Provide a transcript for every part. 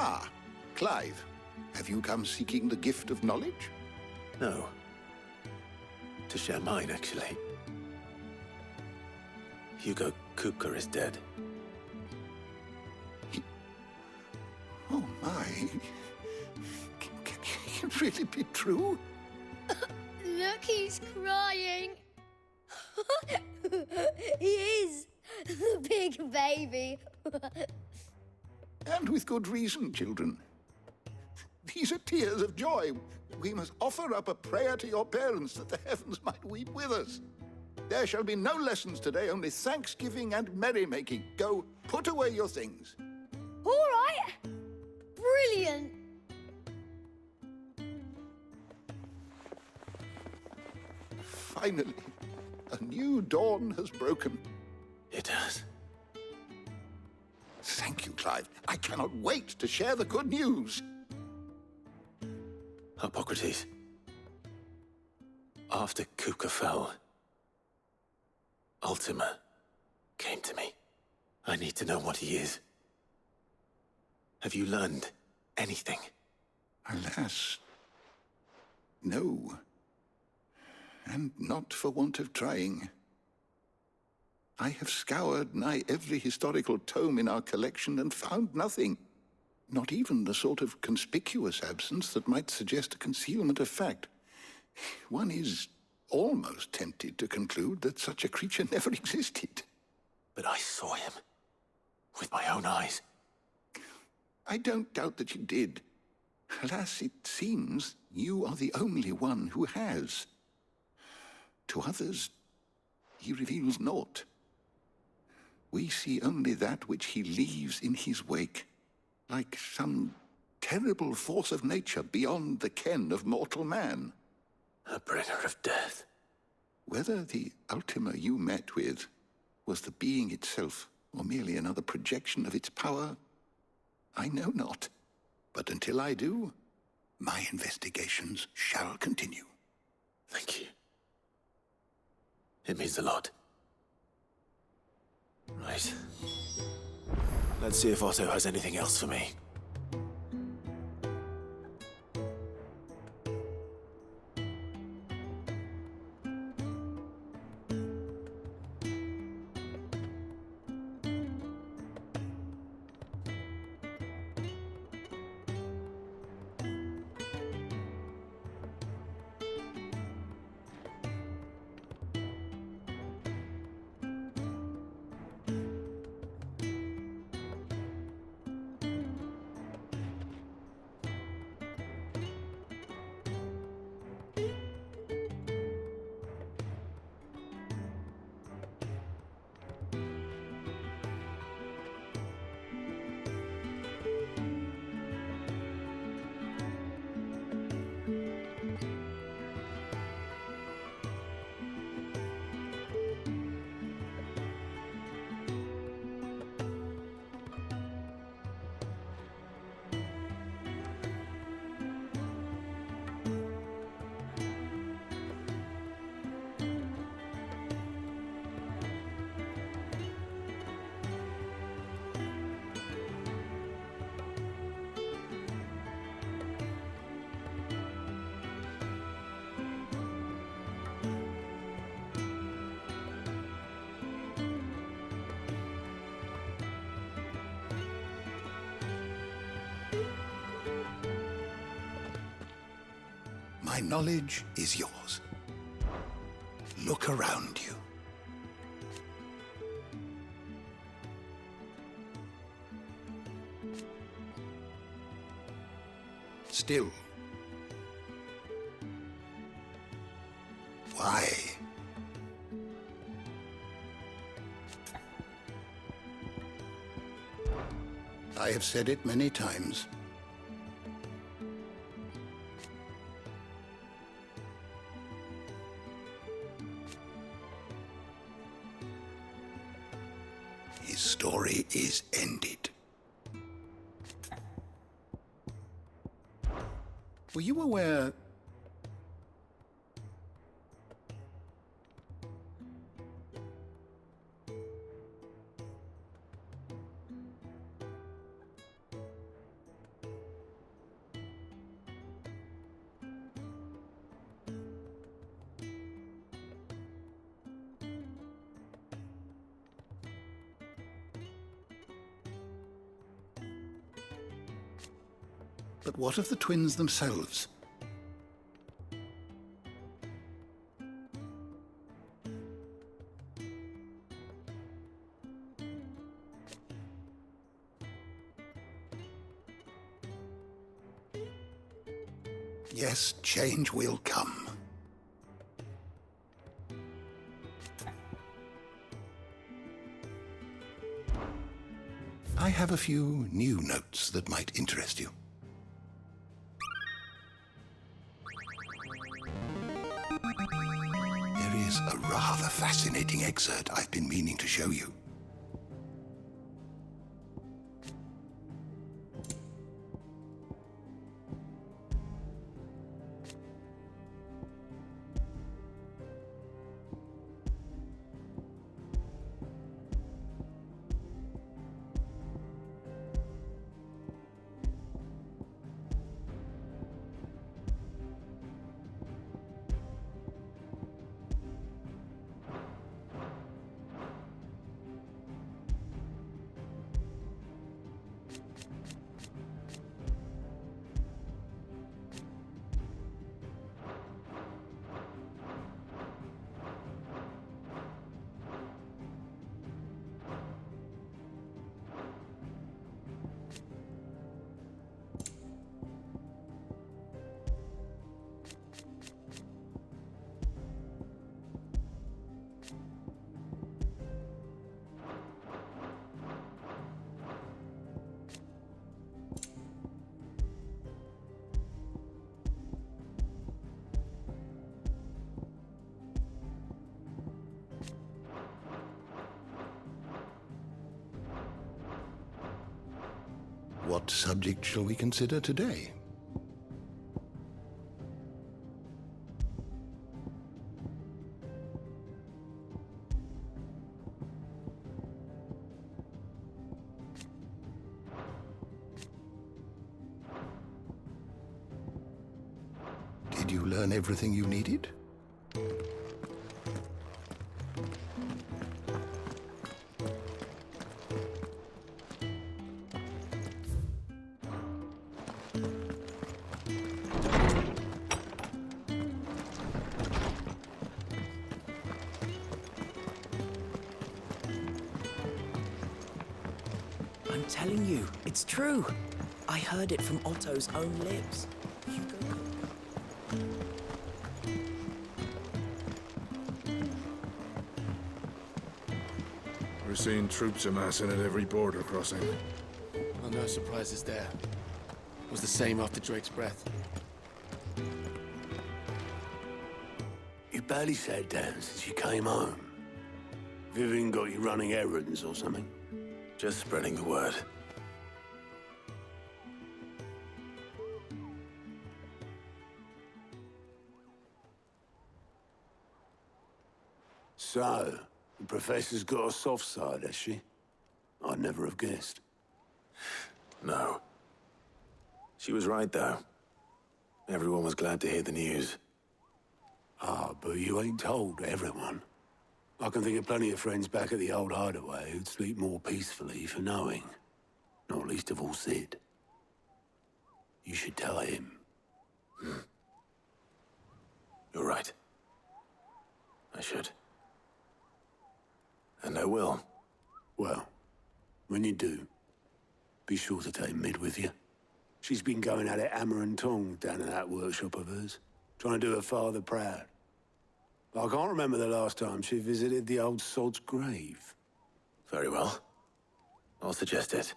Ah, Clive, have you come seeking the gift of knowledge? No. To share mine, actually. Hugo Kupka is dead. Oh my. Can it really be true? Look, he's crying. He is. The big baby. And with good reason, children. These are tears of joy. We must offer up a prayer to your parents that the heavens might weep with us. There shall be no lessons today, only thanksgiving and merrymaking. Go, put away your things. All right. Brilliant. Finally, a new dawn has broken. It has. Thank you, Clive. I cannot wait to share the good news. Hippocrates. After Kupka fell, Ultima came to me. I need to know what he is. Have you learned anything? Alas, no. And not for want of trying. I have scoured nigh every historical tome in our collection and found nothing. Not even the sort of conspicuous absence that might suggest a concealment of fact. One is almost tempted to conclude that such a creature never existed. But I saw him. With my own eyes. I don't doubt that you did. Alas, it seems you are the only one who has. To others, he reveals naught. We see only that which he leaves in his wake, like some terrible force of nature beyond the ken of mortal man. A bringer of death. Whether the Ultima you met with was the being itself, or merely another projection of its power, I know not. But until I do, my investigations shall continue. Thank you. It means a lot. Right. Let's see if Otto has anything else for me. My knowledge is yours. Look around you. Still. Why? I have said it many times. His story is ended. Were you aware... But what of the twins themselves? Yes, change will come. I have a few new notes that might interest you. There is a rather fascinating excerpt I've been meaning to show you. What subject shall we consider today? Did you learn everything you needed? I'm telling you, it's true. I heard it from Otto's own lips. We're seeing troops amassing at every border crossing. Well, no surprises there. It was the same after Drake's breath. You barely sat down since you came home. Vivian got you running errands or something? Just spreading the word. So, the Professor's got a soft side, has she? I'd never have guessed. No. She was right, though. Everyone was glad to hear the news. Ah, but you ain't told everyone. I can think of plenty of friends back at the old hideaway who'd sleep more peacefully for knowing. Not least of all Sid. You should tell him. You're right. I should. And I will. Well, when you do, be sure to take Mid with you. She's been going at it hammer and tongs down in that workshop of hers, trying to do her father proud. I can't remember the last time she visited the old sod's grave. Very well. I'll suggest it.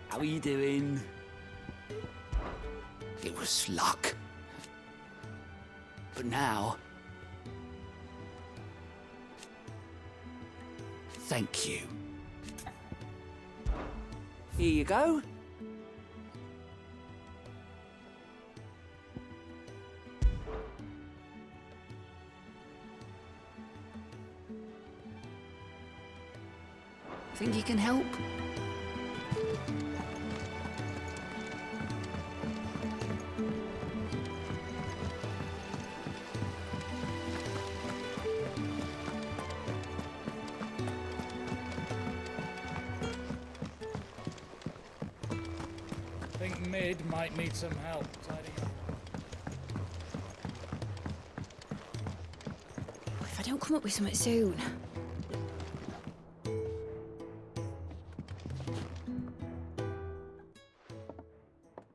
How are you doing? It was luck. But now... Thank you. Here you go. Think you can help? Think Mid might need some help tidying up. If I don't come up with something soon.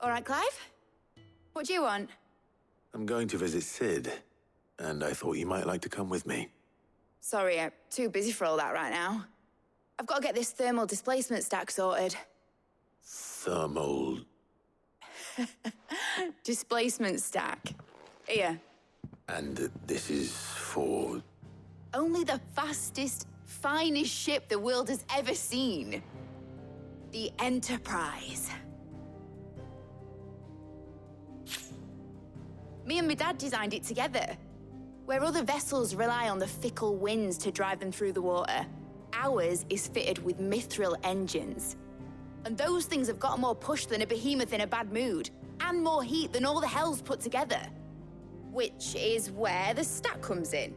All right, Clive? What do you want? I'm going to visit Sid, and I thought you might like to come with me. Sorry, I'm too busy for all that right now. I've got to get this thermal displacement stack sorted. Thermal... Displacement stack. Here. And this is for... Only the fastest, finest ship the world has ever seen. The Enterprise. Me and my dad designed it together. Where other vessels rely on the fickle winds to drive them through the water, ours is fitted with mithril engines. And those things have got more push than a behemoth in a bad mood, and more heat than all the hells put together. Which is where the stack comes in.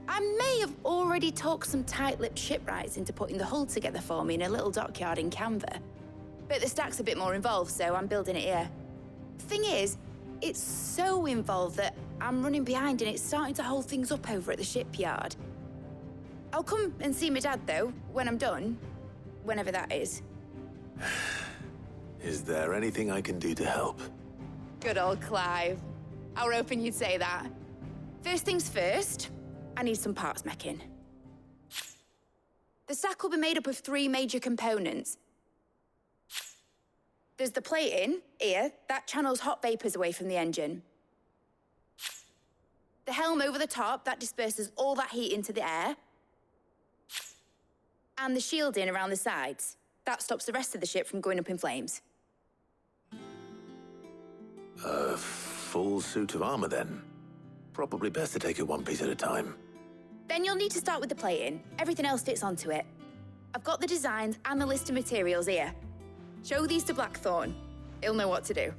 I may have already talked some tight-lipped shipwrights into putting the hull together for me in a little dockyard in Canva. But the stack's a bit more involved, so I'm building it here. Thing is, it's so involved that I'm running behind and it's starting to hold things up over at the shipyard. I'll come and see my dad, though, when I'm done. Whenever that is. Is there anything I can do to help? Good old Clive. I were hoping you'd say that. First things first, I need some parts meching. The stack will be made up of 3 major components. There's the plating, here, that channels hot vapors away from the engine. The helm over the top, that disperses all that heat into the air. And the shielding around the sides. That stops the rest of the ship from going up in flames. A full suit of armor, then. Probably best to take it one piece at a time. Then you'll need to start with the plating. Everything else fits onto it. I've got the designs and the list of materials here. Show these to Blackthorn. He'll know what to do.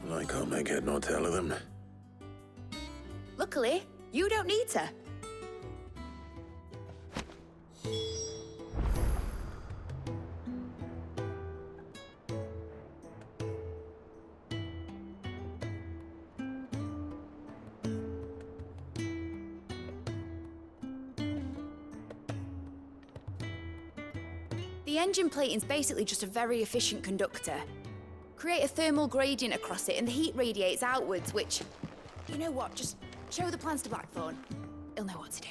I can't make head nor tail of them. Luckily, you don't need to. The engine plating's basically just a very efficient conductor. Create a thermal gradient across it and the heat radiates outwards, which... You know what, just show the plans to Blackthorn. He'll know what to do.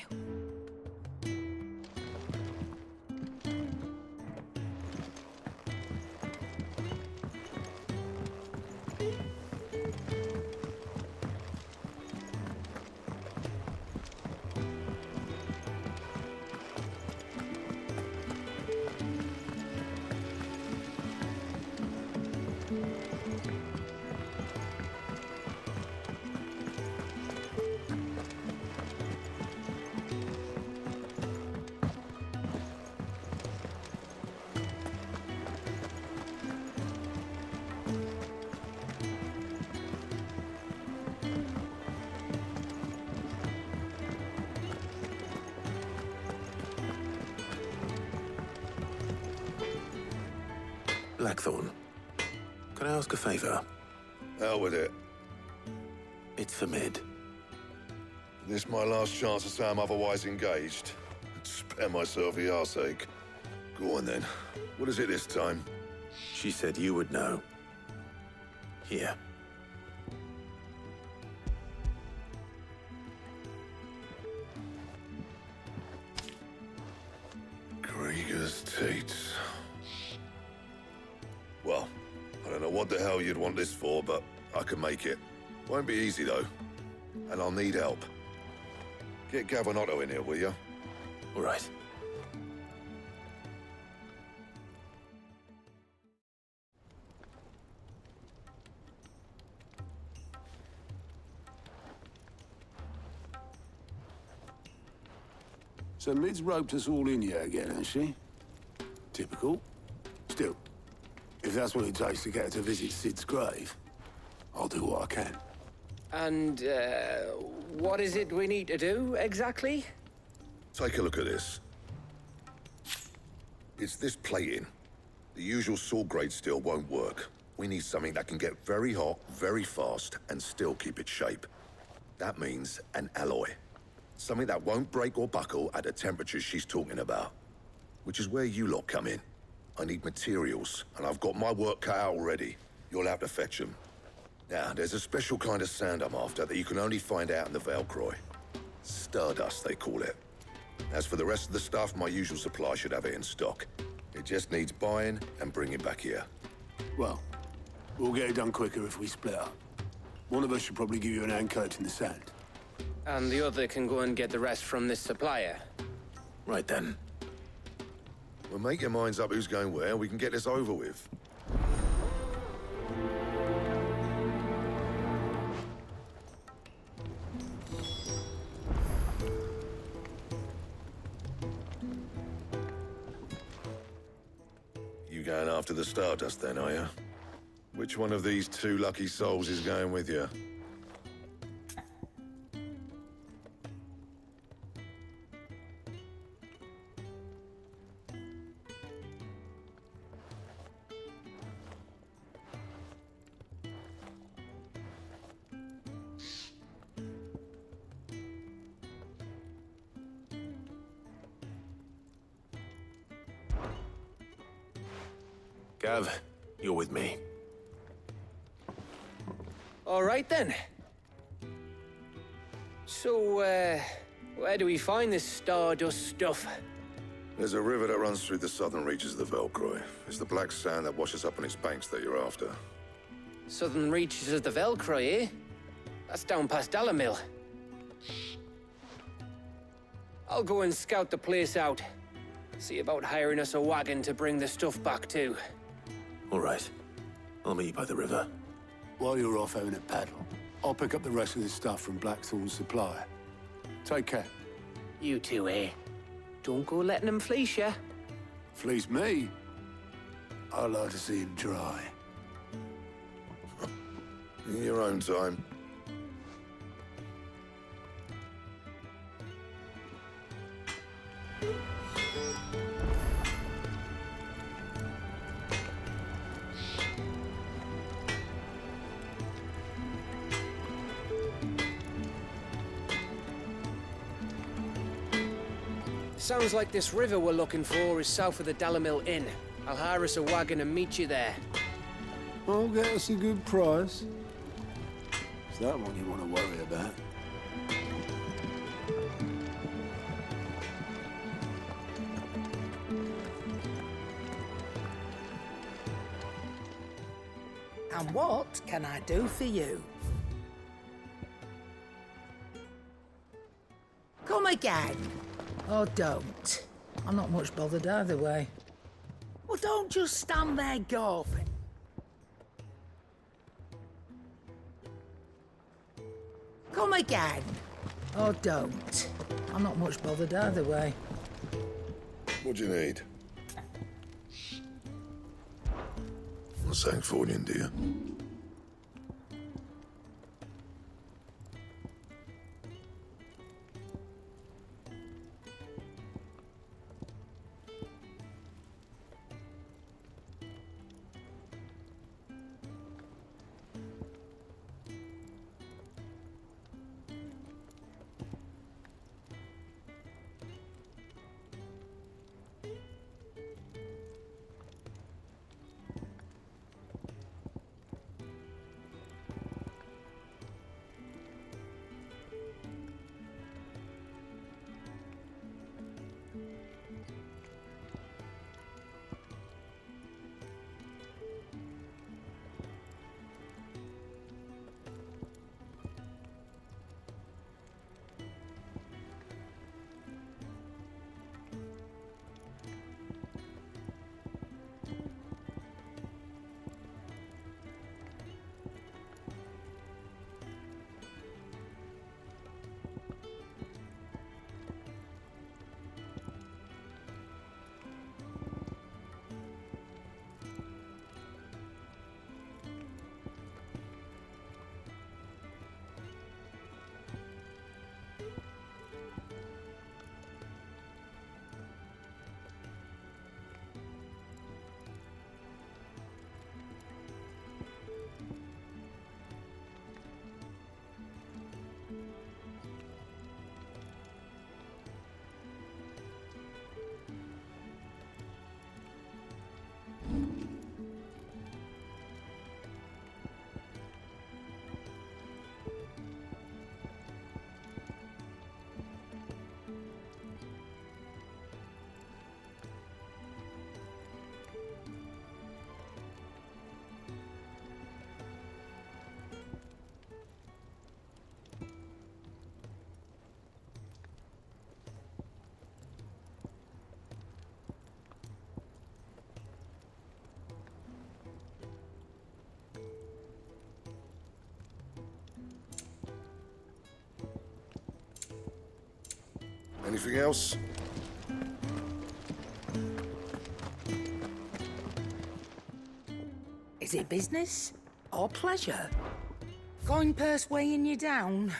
Blackthorn, can I ask a favor? Hell with it. It's for Mid. This my last chance to say I'm otherwise engaged. I'd spare myself the arseache. Go on then. What is it this time? She said you would know. Here. Krieger's Tates. Well, I don't know what the hell you'd want this for, but I can make it. Won't be easy, though. And I'll need help. Get Gavinotto in here, will you? All right. So Mid's roped us all in here again, has she? Typical. Still, if that's what it takes to get her to visit Sid's grave, I'll do what I can. And, what is it we need to do, exactly? Take a look at this. It's this plating. The usual sword grade steel won't work. We need something that can get very hot, very fast, and still keep its shape. That means an alloy. Something that won't break or buckle at the temperatures she's talking about. Which is where you lot come in. I need materials, and I've got my work cut out already. You'll have to fetch them. Now, there's a special kind of sand I'm after that you can only find out in the Velcroy. Stardust, they call it. As for the rest of the stuff, my usual supply should have it in stock. It just needs buying and bringing back here. Well, we'll get it done quicker if we split up. One of us should probably give you an hand coat in the sand. And the other can go and get the rest from this supplier. Right then. Well, make your minds up who's going where, we can get this over with. You going after the Stardust then, are you? Which one of these two lucky souls is going with you? Gav, you're with me. All right, then. So, where do we find this Stardust stuff? There's a river that runs through the southern reaches of the Velcroy. It's the black sand that washes up on its banks that you're after. Southern reaches of the Velcroy, eh? That's down past Dalamil. I'll go and scout the place out. See about hiring us a wagon to bring the stuff back to. All right. I'll meet you by the river. While you're off having a paddle, I'll pick up the rest of this stuff from Blackthorn's supplier. Take care. You two, eh? Don't go letting them fleece ya. Fleece me? I like to see him dry. In your own time. Sounds like this river we're looking for is south of the Dalamil Inn. I'll hire us a wagon and meet you there. I'll get us a good price. Is that one you want to worry about? And what can I do for you? Come again. Or don't. I'm not much bothered either way. Well, don't just stand there gawping. Come again. Or don't. I'm not much bothered either way. What do you need? A Sancfordian, do you? Anything else? Is it business or pleasure? Coin purse weighing you down?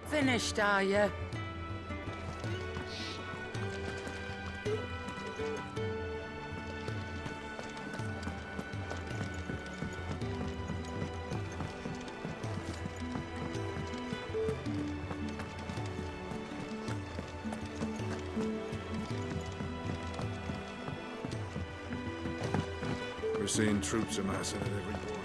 Finished, are you? We're seeing troops amassing at every border.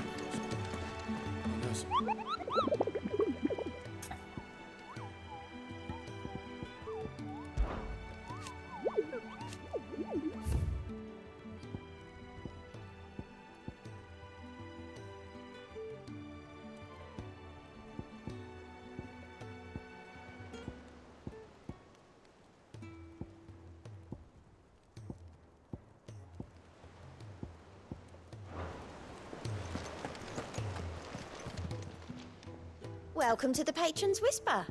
Welcome to the Patron's Whisper.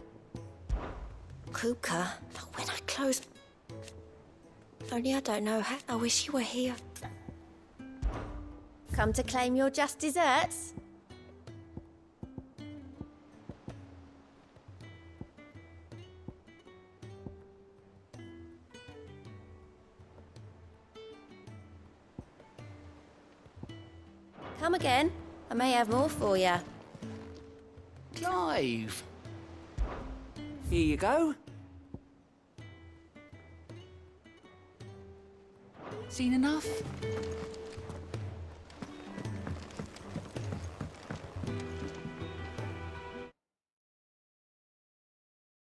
Kuka, when I close... Only I don't know how. I wish you were here. Come to claim your just desserts? Come again. I may have more for you. Clive. Here you go. Seen enough?